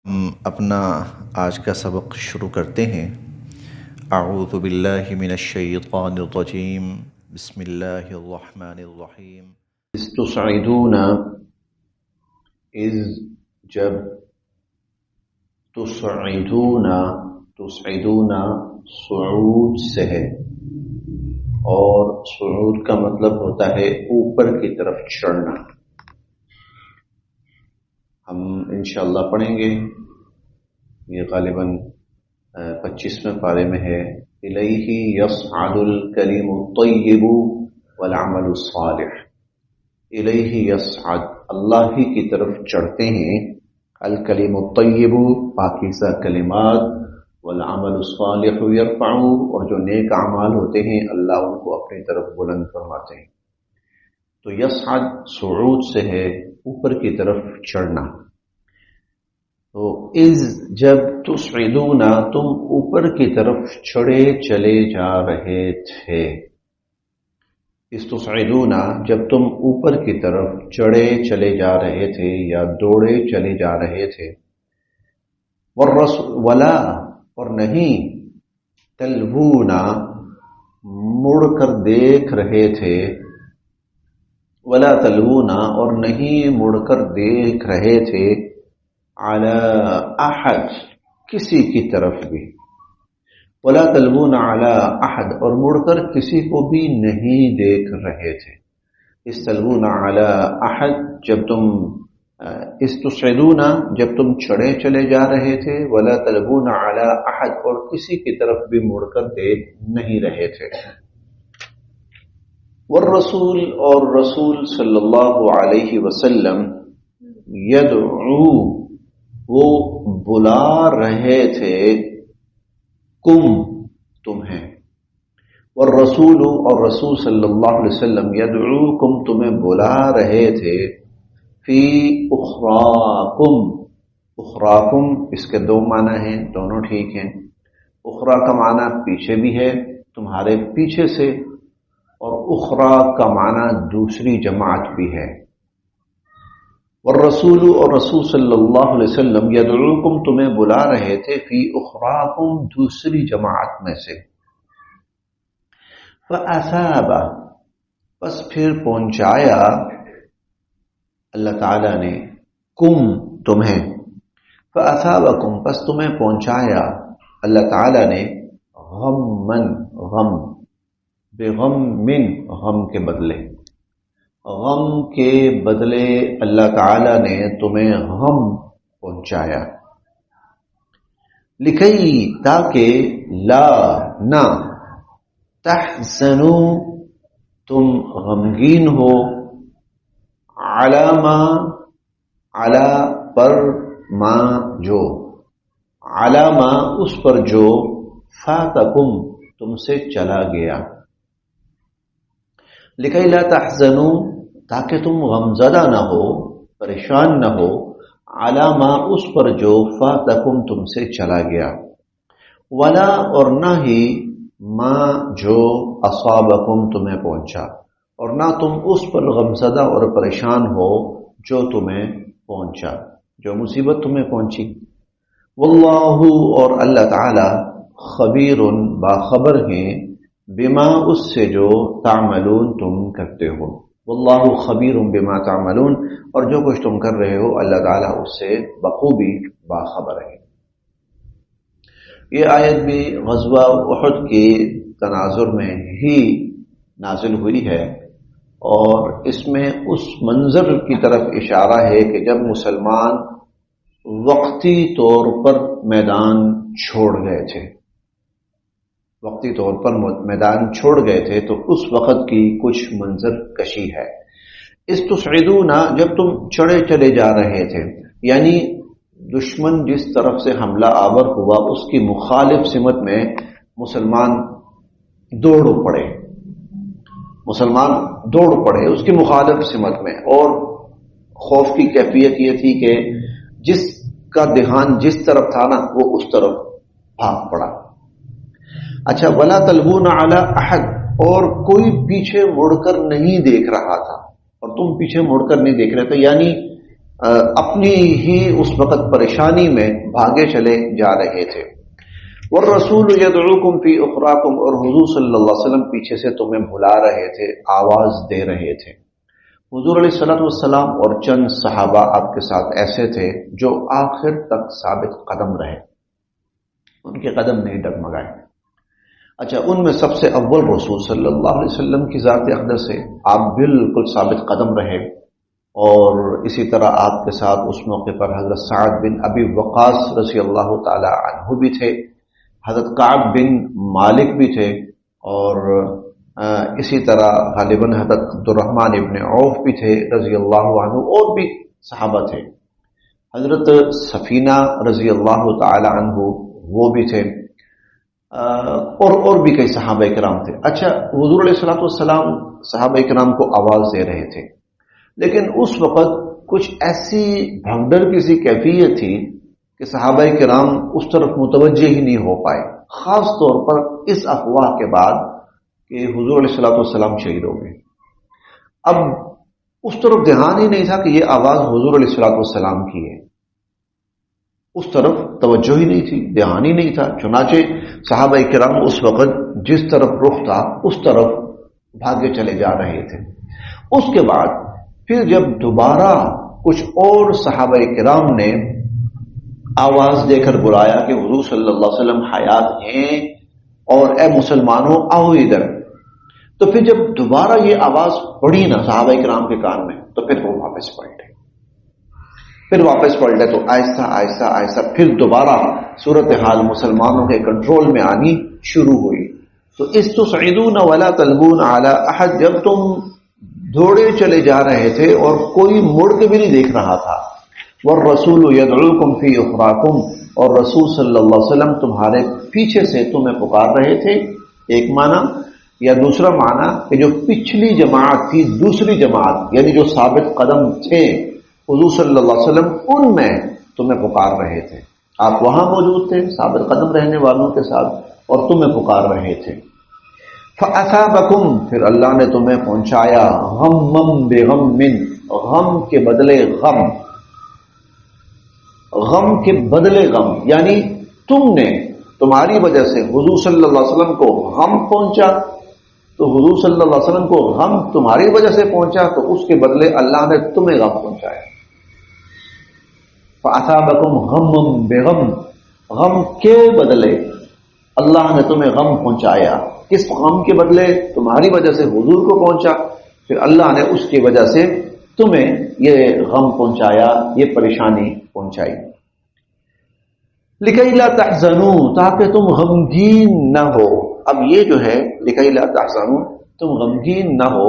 ہم اپنا آج کا سبق شروع کرتے ہیں۔ اعوذ باللہ من الشیطان الرجیم، بسم اللہ الرحمن الرحیم۔ استصعدون جب تصعدون صعود سے ہے، اور صعود کا مطلب ہوتا ہے اوپر کی طرف چڑھنا۔ ہم انشاءاللہ پڑھیں گے، یہ غالباً 25ویں پارے میں ہے۔ الیہ یصعد الکلم الطیب والعمل الصالح۔ الیہ یصعد، اللہ ہی کی طرف چڑھتے ہیں، الکلم الطیب پاکیزہ کلمات، والعمل الصالح یرفع، اور جو نیک اعمال ہوتے ہیں اللہ ان کو اپنی طرف بلند فرماتے ہیں۔ تو یصعد صعود سے ہے، اوپر کی طرف چڑھنا۔ تو جب تصعدون، تم اوپر کی طرف چڑھے چلے جا رہے تھے۔ استصعدون، جب تم اوپر کی طرف چڑھے چلے جا رہے تھے یا دوڑے چلے جا رہے تھے۔ ولا، اور نہیں، تلوون، مڑ کر دیکھ رہے تھے۔ ولا تلوون، اور نہیں مڑ کر دیکھ رہے تھے، علی احد، کسی کی طرف بھی۔ ولا تلوون علی احد، اور مڑ کر کسی کو بھی نہیں دیکھ رہے تھے۔ استلوون علی احد، جب تم استصعدون، جب تم چڑھے چلے جا رہے تھے، ولا تلوون علی احد، اور کسی کی طرف بھی مڑ کر دیکھ نہیں رہے تھے۔ والرسول، اور رسول صلی اللہ علیہ وسلم، یدعو، وہ بلا رہے تھے، کم، تمہیں۔ والرسول، اور رسول صلی اللہ علیہ وسلم، یدعوکم، تمہیں بلا رہے تھے، فی اخراکم، اخراکم اس کے دو معنی ہیں، دونوں ٹھیک ہیں۔ اخرا کا معنی پیچھے بھی ہے، تمہارے پیچھے سے، اور اخرا کا معنی دوسری جماعت بھی ہے۔ والرسول، اور رسول صلی اللہ علیہ وسلم، یدعوکم، تمہیں بلا رہے تھے، فی اخراکم، دوسری جماعت میں سے۔ فاصاب، پس پھر پہنچایا اللہ تعالی نے، کم، تمہیں۔ فاصابکم، پس تمہیں پہنچایا اللہ تعالی نے، غمن، غم، بغم، غم کے بدلے، غم کے بدلے اللہ تعالی نے تمہیں غم پہنچایا۔ لکھی، تاکہ، لا، نہ، تحزنوا، تم غمگین ہو، علی ما، علی پر، ما جو، علی ما اس پر جو، فاتکم تم سے چلا گیا۔ لکھی لا تحزنوا، تاکہ تم غمزدہ نہ ہو، پریشان نہ ہو، علی ما اس پر جو، فاتکم تم سے چلا گیا۔ ولا، اور نہ ہی، ما جو، اصابکم تمہیں پہنچا، اور نہ تم اس پر غمزدہ اور پریشان ہو جو تمہیں پہنچا، جو مصیبت تمہیں پہنچی۔ واللہ، اور اللہ تعالی، خبیر، باخبر ہیں، بما اس سے جو، تعملون تم کرتے ہو۔ واللہ خبیر بما تعملون، اور جو کچھ تم کر رہے ہو اللہ تعالیٰ اس سے بخوبی باخبر ہے۔ یہ آیت بھی غزوہ احد کے تناظر میں ہی نازل ہوئی ہے، اور اس میں اس منظر کی طرف اشارہ ہے کہ جب مسلمان وقتی طور پر میدان چھوڑ گئے تھے، وقتی طور پر میدان چھوڑ گئے تھے، تو اس وقت کی کچھ منظر کشی ہے۔ استصعدون، جب تم چڑھے چلے جا رہے تھے، یعنی دشمن جس طرف سے حملہ آور ہوا اس کی مخالف سمت میں مسلمان دوڑ پڑے، مسلمان دوڑ پڑے اس کی مخالف سمت میں، اور خوف کی کیفیت یہ تھی کہ جس کا دھیان جس طرف تھا نا وہ اس طرف بھاگ پڑا۔ اچھا، ولا تلوون علی احد، اور کوئی پیچھے مڑ کر نہیں دیکھ رہا تھا، اور تم پیچھے مڑ کر نہیں دیکھ رہے تھے، یعنی اپنی ہی اس وقت پریشانی میں بھاگے چلے جا رہے تھے. والرسول یدعوکم فی اخراکم، اور حضور صلی اللہ علیہ وسلم پیچھے سے تمہیں بلا رہے تھے، آواز دے رہے تھے. حضور علیہ الصلوۃ والسلام اور چند صحابہ آپ کے ساتھ ایسے تھے جو آخر تک ثابت قدم رہے، ان کے قدم نہیں ڈگمگائے. اچھا، ان میں سب سے اول رسول صلی اللہ علیہ وسلم کی ذات اقدس سے آپ بالکل ثابت قدم رہے، اور اسی طرح آپ کے ساتھ اس موقع پر حضرت سعد بن ابی وقاص رضی اللہ تعالی عنہ بھی تھے، حضرت کعب بن مالک بھی تھے، اور اسی طرح غالباً حضرت عبد الرحمن ابن عوف بھی تھے رضی اللہ عنہ، اور بھی صحابہ تھے. حضرت سفینہ رضی اللہ تعالی عنہ وہ بھی تھے، اور بھی کئی صحابہ کرام تھے. اچھا، حضور علیہ الصلوۃ والسلام صحابہ کرام کو آواز دے رہے تھے، لیکن اس وقت کچھ ایسی بھگدڑ کی سی کیفیت تھی کہ صحابہ کرام اس طرف متوجہ ہی نہیں ہو پائے، خاص طور پر اس افواہ کے بعد کہ حضور علیہ الصلوۃ والسلام شہید ہو گئے. اب اس طرف دھیان ہی نہیں تھا کہ یہ آواز حضور علیہ الصلوۃ والسلام کی ہے، اس طرف توجہ ہی نہیں تھی، دھیان ہی نہیں تھا. چنانچہ صحابہ کرام اس وقت جس طرف رخ تھا اس طرف بھاگے چلے جا رہے تھے. اس کے بعد پھر جب دوبارہ کچھ اور صحابہ کرام نے آواز دے کر بلایا کہ حضور صلی اللہ علیہ وسلم حیات ہیں اور اے مسلمانوں آؤ ادھر، تو پھر جب دوبارہ یہ آواز پڑی نا صحابہ کرام کے کان میں، تو پھر وہ واپس پلٹے تو آہستہ آہستہ آہستہ پھر دوبارہ صورتحال مسلمانوں کے کنٹرول میں آنی شروع ہوئی. تو استصعدون ولا تلبون علی احد، جب تم دوڑے چلے جا رہے تھے اور کوئی مڑ کے بھی نہیں دیکھ رہا تھا. والرسول یدعوکم فی اخراکم، اور رسول صلی اللہ علیہ وسلم تمہارے پیچھے سے تمہیں پکار رہے تھے، ایک معنی. یا دوسرا معنی کہ جو پچھلی جماعت تھی، دوسری جماعت یعنی جو ثابت قدم تھے حضور صلی اللہ علیہ وسلم، ان میں تمہیں پکار رہے تھے. آپ وہاں موجود تھے ثابت قدم رہنے والوں کے ساتھ، اور تمہیں پکار رہے تھے. فَأَثَابَكُمْ، پھر اللہ نے تمہیں پہنچایا، غَمًّا بِغَمٍّ، غم کے بدلے غم، غم کے بدلے غم، یعنی تم نے، تمہاری وجہ سے حضور صلی اللہ علیہ وسلم کو غم پہنچا، تو حضور صلی اللہ علیہ وسلم کو غم تمہاری وجہ سے پہنچا، تو اس کے بدلے اللہ نے تمہیں غم پہنچایا. فَأَثَابَكُمْ غَمًّا بِغَمٍّ، غم کے بدلے اللہ نے تمہیں غم پہنچایا. کس غم کے بدلے؟ تمہاری وجہ سے حضور کو پہنچا، پھر اللہ نے اس کی وجہ سے تمہیں یہ غم پہنچایا، یہ پریشانی پہنچائی. لِكَيْ لَا تَحْزَنُوا، تاکہ تم غمگین نہ ہو. اب یہ جو ہے لِكَيْ لَا تَحْزَنُوا، تم غمگین نہ ہو،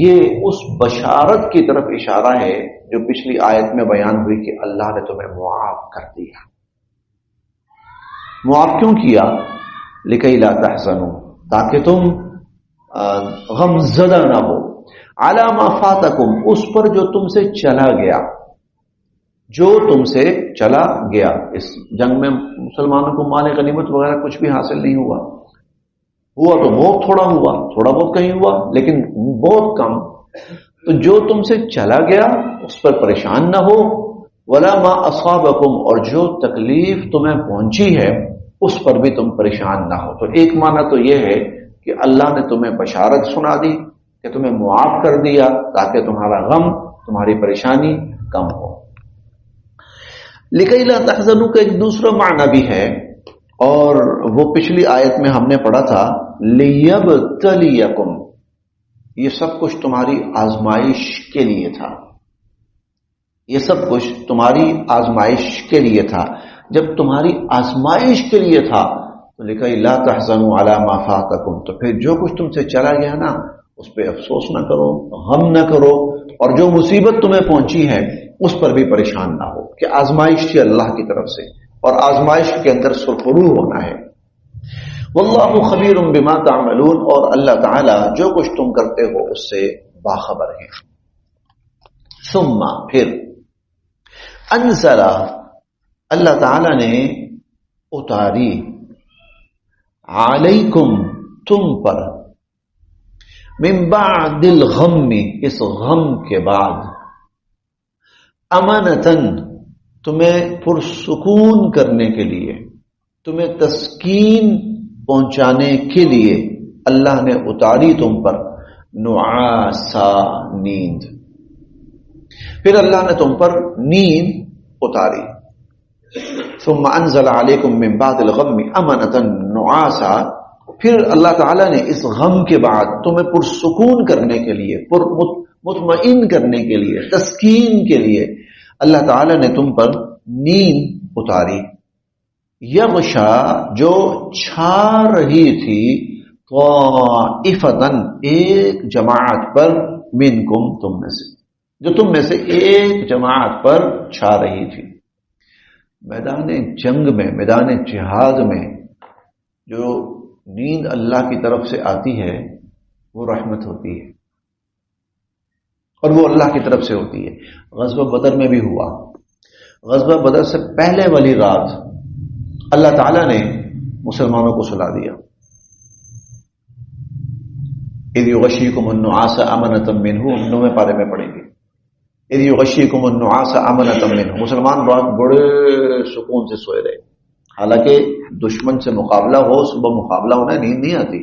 یہ اس بشارت کی طرف اشارہ ہے جو پچھلی آیت میں بیان ہوئی کہ اللہ نے تمہیں معاف کر دیا. معاف کیوں کیا؟ لِكَيْ لَا تَحْزَنُوا، تاکہ تم غم زدہ نہ ہو. عَلَى مَا فَاتَكُمْ، اس پر جو تم سے چلا گیا، جو تم سے چلا گیا. اس جنگ میں مسلمانوں کو مال غنیمت وغیرہ کچھ بھی حاصل نہیں ہوا تو بہت تھوڑا ہوا، تھوڑا بہت کہیں ہوا لیکن بہت کم. تو جو تم سے چلا گیا اس پر پریشان نہ ہو. وَلَا مَا أَصَابَكُمْ، اور جو تکلیف تمہیں پہنچی ہے اس پر بھی تم پریشان نہ ہو. تو ایک معنی تو یہ ہے کہ اللہ نے تمہیں بشارت سنا دی کہ تمہیں معاف کر دیا تاکہ تمہارا غم، تمہاری پریشانی کم ہو. لِكَيْ لَا تَحْزَنُوا کا ایک دوسرا معنی بھی ہے، اور وہ پچھلی آیت میں ہم نے پڑھا تھا لِيَبْتَلِيَكُمْ، یہ سب کچھ تمہاری آزمائش کے لیے تھا. یہ سب کچھ تمہاری آزمائش کے لیے تھا. جب تمہاری آزمائش کے لیے تھا تو لِكَيْ لَا تَحْزَنُوا عَلَى مَا فَاتَكُمْ، تو پھر جو کچھ تم سے چلا گیا نا اس پہ افسوس نہ کرو، غم نہ کرو، اور جو مصیبت تمہیں پہنچی ہے اس پر بھی پریشان نہ ہو، کہ آزمائش تھی اللہ کی طرف سے، اور آزمائش کے اندر سرخرو ہونا ہے. واللہ خبیر بما تعملون، اور اللہ تعالی جو کچھ تم کرتے ہو اس سے باخبر ہے. ثم، پھر انزل، اللہ تعالی نے اتاری، علیکم، تم پر، من بعد الغم، اس غم کے بعد، امانتن تمہیں پرسکون کرنے کے لیے، تمہیں تسکین پہنچانے کے لیے اللہ نے اتاری تم پر نعاسا نیند، پھر اللہ نے تم پر نیند اتاری. ثم انزل علیکم من بعد الغم امنۃ نعاسا، پھر اللہ تعالیٰ نے اس غم کے بعد تمہیں پرسکون کرنے کے لیے، مطمئن کرنے کے لیے، تسکین کے لیے اللہ تعالیٰ نے تم پر نیند اتاری. یغشا جو چھا رہی تھی، طائفتن ایک جماعت پر، منکم تم میں سے، جو تم میں سے ایک جماعت پر چھا رہی تھی. میدان جنگ میں، میدان جہاد میں جو نیند اللہ کی طرف سے آتی ہے وہ رحمت ہوتی ہے، اور وہ اللہ کی طرف سے ہوتی ہے. غزوہ بدر میں بھی ہوا. غزوہ بدر سے پہلے والی رات اللہ تعالیٰ نے مسلمانوں کو سلا دیا. اذ یغشیکم النعاس امنۃ منہ، ہم 9ویں پارے میں پڑھیں گے. اذ یغشیکم النعاس امنۃ منہ، مسلمان رات بڑے سکون سے سوئے رہے. حالانکہ دشمن سے مقابلہ ہو، صبح مقابلہ ہونا، نیند نہیں آتی.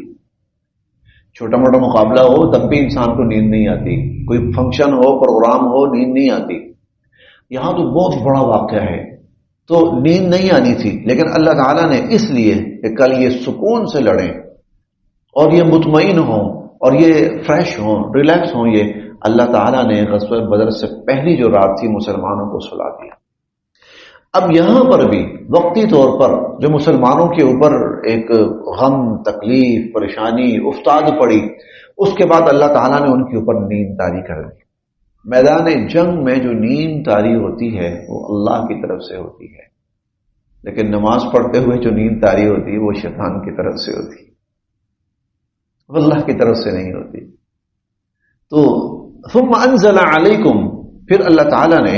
چھوٹا موٹا مقابلہ ہو تب بھی انسان کو نیند نہیں آتی. کوئی فنکشن ہو، پروگرام ہو، نیند نہیں آتی. یہاں تو بہت بڑا واقعہ ہے تو نیند نہیں آنی تھی، لیکن اللہ تعالیٰ نے اس لیے کہ کل یہ سکون سے لڑیں اور یہ مطمئن ہوں اور یہ فریش ہوں، ریلیکس ہوں، یہ اللہ تعالیٰ نے غزوہ بدر سے پہلی جو رات تھی مسلمانوں کو سلا دیا. اب یہاں پر بھی وقتی طور پر جو مسلمانوں کے اوپر ایک غم، تکلیف، پریشانی افتاد پڑی، اس کے بعد اللہ تعالیٰ نے ان کے اوپر نیند طاری کر دی. میدان جنگ میں جو نیند طاری ہوتی ہے وہ اللہ کی طرف سے ہوتی ہے، لیکن نماز پڑھتے ہوئے جو نیند طاری ہوتی ہے وہ شیطان کی طرف سے ہوتی ہے، وہ اللہ کی طرف سے نہیں ہوتی. تو ثم انزل علیکم، پھر اللہ تعالیٰ نے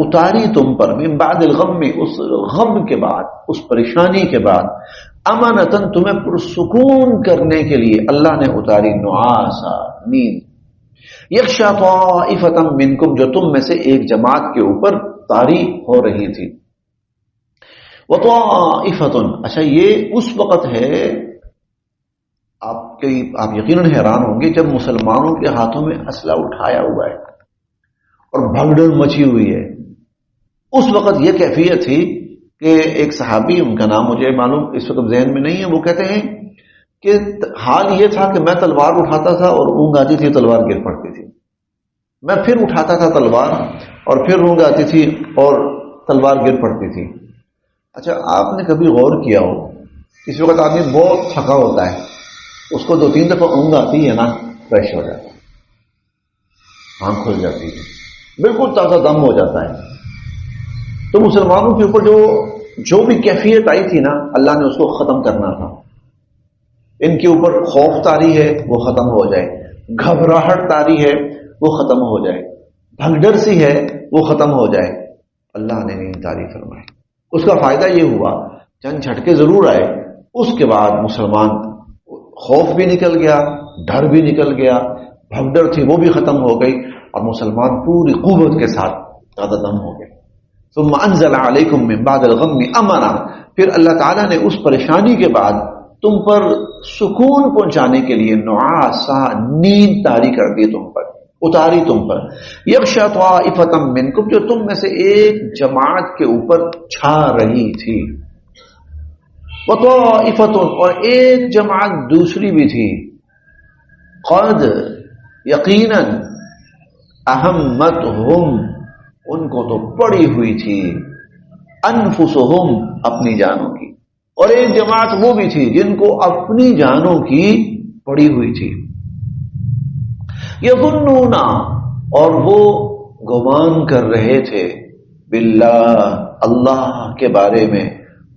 اتاری تم پر، من بعد الغم، اس غم کے بعد، اس پریشانی کے بعد، امانتن تمہیں پرسکون کرنے کے لیے اللہ نے اتاری نعاسا نیند. یغشا طائفۃ منکم، جو تم میں سے ایک جماعت کے اوپر طاری ہو رہی تھی. وطائفۃ، اچھا یہ اس وقت ہے، آپ یقیناً حیران ہوں گے جب مسلمانوں کے ہاتھوں میں اسلحہ اٹھایا ہوا ہے اور بھگدڑ مچی ہوئی ہے. اس وقت یہ کیفیت تھی کہ ایک صحابی، ان کا نام مجھے معلوم اس وقت ذہن میں نہیں ہے، وہ کہتے ہیں کہ حال یہ تھا کہ میں تلوار اٹھاتا تھا اور اونگ آتی تھی، تلوار گر پڑتی تھی. میں پھر اٹھاتا تھا تلوار اور پھر اونگ آتی تھی اور تلوار گر پڑتی تھی. اچھا آپ نے کبھی غور کیا ہو، اس وقت آدمی بہت تھکا ہوتا ہے، اس کو 2-3 دفعہ اونگ آتی ہے نا، فریش ہو جاتا ہے، آنکھ کھل جاتی ہے، بالکل تازہ دم ہو جاتا ہے. تو مسلمانوں کے اوپر جو بھی کیفیت آئی تھی نا، اللہ نے اس کو ختم کرنا تھا. ان کے اوپر خوف طاری ہے وہ ختم ہو جائے، گھبراہٹ طاری ہے وہ ختم ہو جائے، بھگدڑ سی ہے وہ ختم ہو جائے. اللہ نے نیند طاری فرمائی. اس کا فائدہ یہ ہوا چند جھٹکے ضرور آئے، اس کے بعد مسلمان خوف بھی نکل گیا، ڈر بھی نکل گیا، بھگدڑ تھی وہ بھی ختم ہو گئی، اور مسلمان پوری قوت کے ساتھ تازہ دم ہو گئے. ثم انزل علیکم من بعد الغم امنا، پھر اللہ تعالیٰ نے اس پریشانی کے بعد تم پر سکون پہنچانے کے لیے نعاسا نیند طاری کر دی، تم پر اتاری، تم پر. یغشا طائفۃ منکم، جو تم میں سے ایک جماعت کے اوپر چھا رہی تھی. وطائفۃ، اور ایک جماعت دوسری بھی تھی. قد، یقیناً، اہمتہم، ان کو تو پڑی ہوئی تھی، انفسہم، اپنی جانوں کی. اور ایک جماعت وہ بھی تھی جن کو اپنی جانوں کی پڑی ہوئی تھی. یظنون، اور وہ گمان کر رہے تھے، باللہ، اللہ کے بارے میں،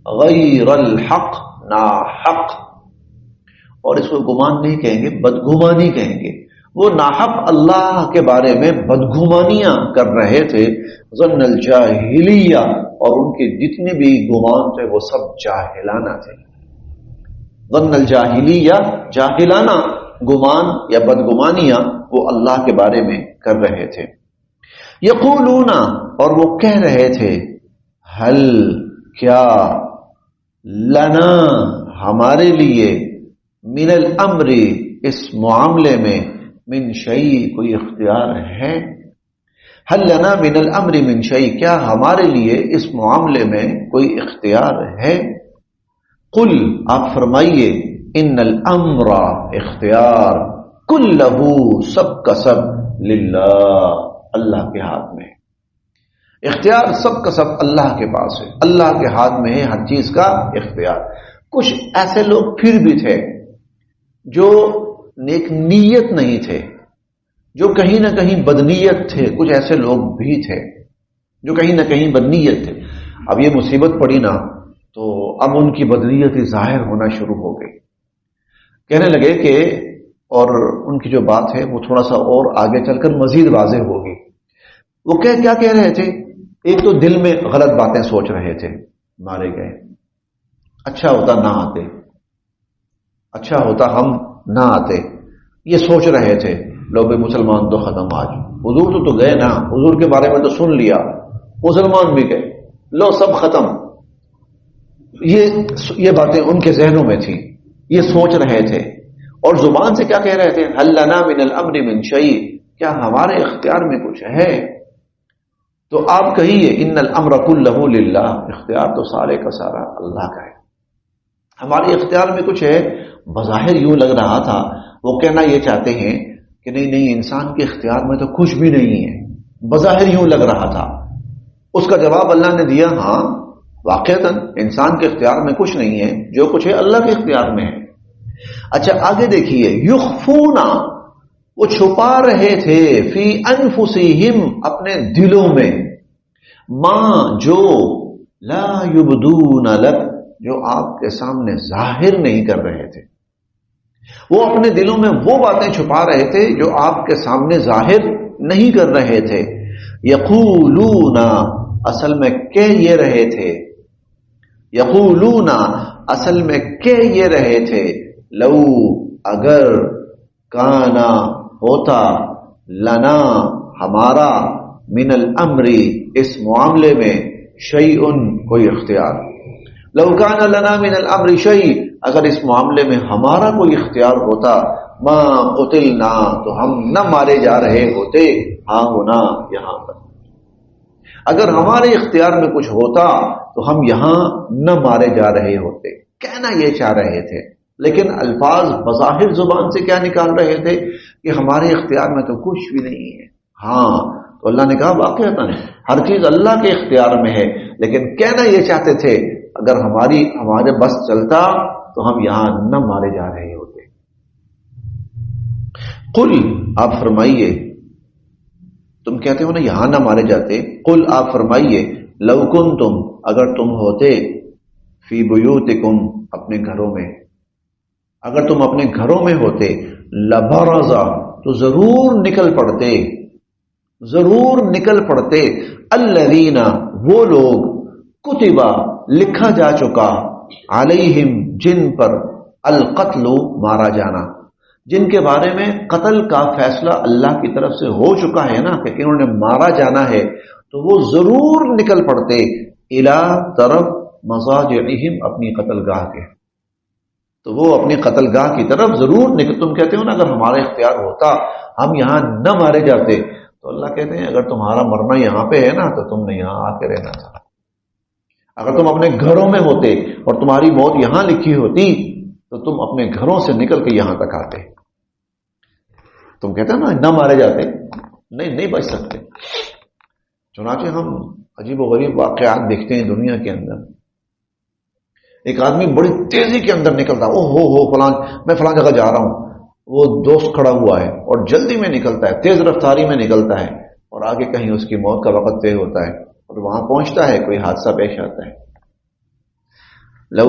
غیر الحق، نا حق. اور اس کو گمان نہیں کہیں گے، بدگمانی کہیں گے. وہ ناحق اللہ کے بارے میں بدگمانیاں کر رہے تھے. ظن الجاہلیہ، اور ان کے جتنے بھی گمان تھے وہ سب جاہلانہ تھے. ظن الجاہلیہ، جاہلانہ گمان یا بدگمانیاں وہ اللہ کے بارے میں کر رہے تھے. یقولون، اور وہ کہہ رہے تھے، ہل کیا، لنا ہمارے لیے، من الامر اس معاملے میں، من شیء کوئی اختیار ہے، ہل لنا من الامر من شیء کیا ہمارے لیے اس معاملے میں کوئی اختیار ہے؟ قل آپ فرمائیے، ان الامر اختیار، کلہ سب کا سب، للہ اللہ کے ہاتھ میں، اختیار سب کا سب اللہ کے پاس ہے، اللہ کے ہاتھ میں ہے ہر چیز کا اختیار۔ کچھ ایسے لوگ پھر بھی تھے جو نیک نیت نہیں تھے، جو کہیں نہ کہیں بدنیت تھے، کچھ ایسے لوگ بھی تھے جو کہیں نہ کہیں بدنیت تھے۔ اب یہ مصیبت پڑی نا تو اب ان کی بدنیت ظاہر ہونا شروع ہو گئی، کہنے لگے کہ، اور ان کی جو بات ہے وہ تھوڑا سا اور آگے چل کر مزید واضح ہوگی۔ وہ کیا کہہ رہے تھے؟ ایک تو دل میں غلط باتیں سوچ رہے تھے، مارے گئے، اچھا ہوتا نہ آتے، اچھا ہوتا ہم نہ آتے، یہ سوچ رہے تھے لوگ، مسلمان تو ختم، آج حضور تو گئے نا، حضور کے بارے میں تو سن لیا، مسلمان بھی گئے، لو سب ختم، یہ باتیں ان کے ذہنوں میں تھیں، یہ سوچ رہے تھے، اور زبان سے کیا کہہ رہے تھے؟ ہل لنا من الامر من شیء، کیا ہمارے اختیار میں کچھ ہے؟ تو آپ کہیے، ان الامر کلہ للہ، اختیار تو سارے کا سارا اللہ کا ہے، ہمارے اختیار میں کچھ ہے؟ بظاہر یوں لگ رہا تھا وہ کہنا یہ چاہتے ہیں کہ نہیں انسان کے اختیار میں تو کچھ بھی نہیں ہے، بظاہر یوں لگ رہا تھا۔ اس کا جواب اللہ نے دیا، ہاں واقعتاً انسان کے اختیار میں کچھ نہیں ہے، جو کچھ ہے اللہ کے اختیار میں ہے۔ اچھا آگے دیکھیے، یخفون، وہ چھپا رہے تھے، فی انفسہم اپنے دلوں میں، ما جو، لا یبدون لک جو آپ کے سامنے ظاہر نہیں کر رہے تھے، وہ اپنے دلوں میں وہ باتیں چھپا رہے تھے جو آپ کے سامنے ظاہر نہیں کر رہے تھے۔ یقولون، اصل میں کہہ یہ رہے تھے، یقولون اصل میں کہہ یہ رہے تھے، لو اگر، کانا ہوتا، لنا ہمارا، من الامر اس معاملے میں، شیء کوئی اختیار، لو کان لنا من الامر شیء اگر اس معاملے میں ہمارا کوئی اختیار ہوتا، ما قتلنا تو ہم نہ مارے جا رہے ہوتے، ہاں ہونا یہاں پر، اگر ہمارے اختیار میں کچھ ہوتا تو ہم یہاں نہ مارے جا رہے ہوتے، کہنا یہ چاہ رہے تھے، لیکن الفاظ بظاہر زبان سے کیا نکال رہے تھے کہ ہمارے اختیار میں تو کچھ بھی نہیں ہے۔ ہاں تو اللہ نے کہا واقعتاً ہر چیز اللہ کے اختیار میں ہے، لیکن کہنا یہ چاہتے تھے اگر ہمارے بس چلتا تو ہم یہاں نہ مارے جا رہے ہوتے۔ قل آپ فرمائیے، تم کہتے ہو نا یہاں نہ مارے جاتے، قل آپ فرمائیے، لو کنتم اگر تم ہوتے، فی بیوتکم اپنے گھروں میں، اگر تم اپنے گھروں میں ہوتے، لبرزا تو ضرور نکل پڑتے، الذین وہ لوگ، کتبا لکھا جا چکا، علیہم جن پر، القتل مارا جانا، جن کے بارے میں قتل کا فیصلہ اللہ کی طرف سے ہو چکا ہے نا کہ انہوں نے مارا جانا ہے، تو وہ ضرور نکل پڑتے، الی طرف، مضاجعہم اپنی قتل گاہ کے، تو وہ اپنی قتل گاہ کی طرف ضرور نکل۔ تم کہتے ہو نا اگر ہمارا اختیار ہوتا ہم یہاں نہ مارے جاتے، تو اللہ کہتے ہیں اگر تمہارا مرنا یہاں پہ ہے نا تو تم نے یہاں آ کے رہنا تھا، اگر تم اپنے گھروں میں ہوتے اور تمہاری موت یہاں لکھی ہوتی تو تم اپنے گھروں سے نکل کے یہاں تک آتے۔ تم کہتے ہو نا نہ مارے جاتے، نہیں بچ سکتے۔ چنانچہ ہم عجیب و غریب واقعات دیکھتے ہیں دنیا کے اندر، ایک آدمی بڑی تیزی کے اندر نکلتا، میں فلاں جگہ جا رہا ہوں، وہ دوست کھڑا ہوا ہے اور جلدی میں نکلتا ہے، تیز رفتاری میں نکلتا ہے، اور آگے کہیں اس کی موت کا وقت طے ہوتا ہے اور وہاں پہنچتا ہے، کوئی حادثہ پیش آتا ہے۔ لو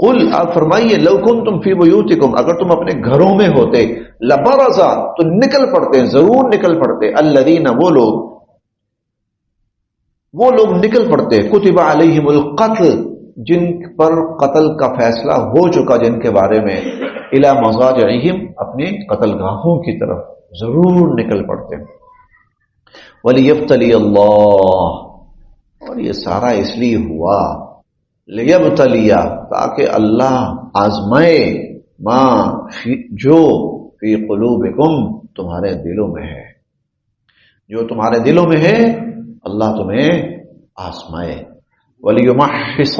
قل آپ فرمائیے، لو کنتم فی بیوتکم اگر تم اپنے گھروں میں ہوتے، لبرزا تو نکل پڑتے، ضرور نکل پڑتے، الذین وہ لوگ نکل پڑتے، کتب علیہم القتل جن پر قتل کا فیصلہ ہو چکا، جن کے بارے میں، الی مضاجعہم اپنے قتل گاہوں کی طرف ضرور نکل پڑتے۔ وَلِيَبْتَلِيَ اللَّهُ، اور یہ سارا اس لیے ہوا لیبتلیا، تاکہ اللہ آزمائے ما جو فی قلوبکم، تمہارے دلوں میں ہے، جو تمہارے دلوں میں ہے اللہ تمہیں آزمائے، وَلِيُمَحِّصَ،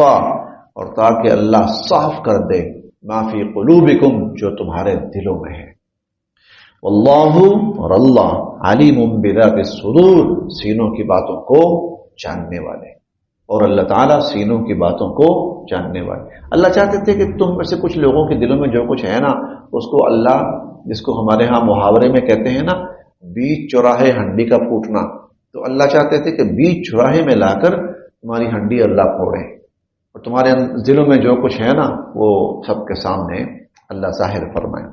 اور تاکہ اللہ صاف کر دے ما فی قلوبکم، جو تمہارے دلوں میں ہے، واللہ، اور اللہ علیم بذات الصدور، سینوں کی باتوں کو جاننے والے، اور اللہ تعالیٰ سینوں کی باتوں کو جاننے والے۔ اللہ چاہتے تھے کہ تم میں سے کچھ لوگوں کے دلوں میں جو کچھ ہے نا، اس کو اللہ، جس کو ہمارے ہاں محاورے میں کہتے ہیں نا بیچ چوراہے ہنڈی کا پھوٹنا، تو اللہ چاہتے تھے کہ بیچ چوراہے میں لا کر تمہاری ہنڈی اللہ پھوڑے، اور تمہارے دلوں میں جو کچھ ہے نا وہ سب کے سامنے اللہ ظاہر فرمائے۔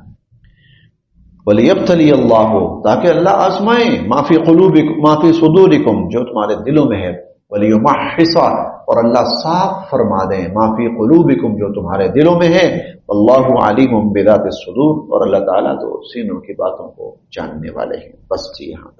وَلِيَبْتَلِيَ اللَّهُ، تاکہ اللہ آزمائے ما فی قلوبکم ما فی صدورکم، جو تمہارے دلوں میں ہے، وَلِيُمَحِّصَ، اور اللہ صاف فرما دے ما فی قلوبکم، جو تمہارے دلوں میں ہے، واللہ علیم بذات الصدور، اور اللہ تعالیٰ تو سینوں کی باتوں کو جاننے والے ہیں۔ بس جی یہاں